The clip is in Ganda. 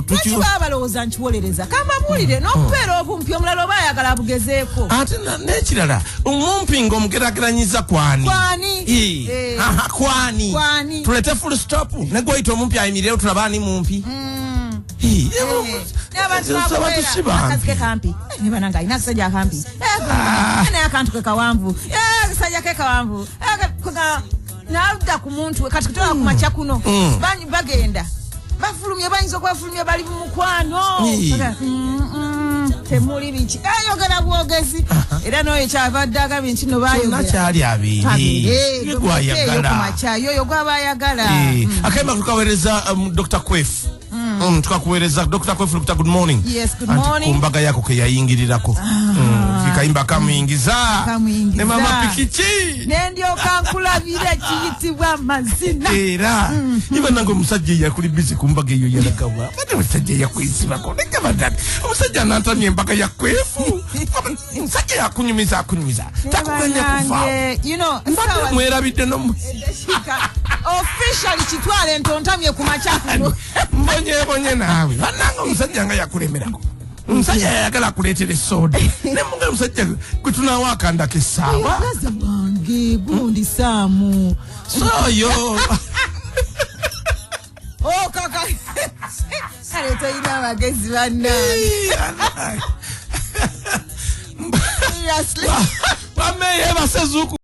Tukiwa balowooza nkiwolereza kamba bulire n'okubeera obumpi omulala oba ayagala abugezeeko. Ate n'ekirala omumpi ng'omugerageranyiza kwani? Kwani. Tulete full stop. Ne gw'oyita omumpi ayimireyo tulaba ani mumpi. N'abantu bakubeera akazi ke kampi. Ne bananga alina akasajja akampi. Naye akantu ke kawanvu. Akasajja ke kawanvu. N'adda ku muntu kati kutola ku makya kuno. Bagenda. Bafulumye bayinza okwefulumya bali mu mukwano. Temuli biki ayogera bwogezi era n'oyo kyavadde agabye nti no baayogera nakyali abiri yegwayagala yoyo gwaba ayagala akayimba tukaweereza Dr. Kwef tukakuweereza Dr. Kwef Dr. good morning. Yes, good morning. Kumbaga yako ke yayingirirako kayimba kamuyingiza ne mama pikichi nendio kankulabira kiyitibwa mazina era iba nango musajja yakuli busy kumbaga eyo yalakawa bade musajja yakwisiba ko neka badani musajja nantamye mpaka ya Kwefu musajja yakunyumiza takuganya kufa you know mwerabidde no officially kitwale ntontamye ku machakuno mbonye nawe bananga musajja nga yakulemerako musajja yagala kuleetera soda ne munga musajja kutuna wakanda kesawa gaza wange gundi samu soyo kaka kale toyina bagezi banna bameye basezuku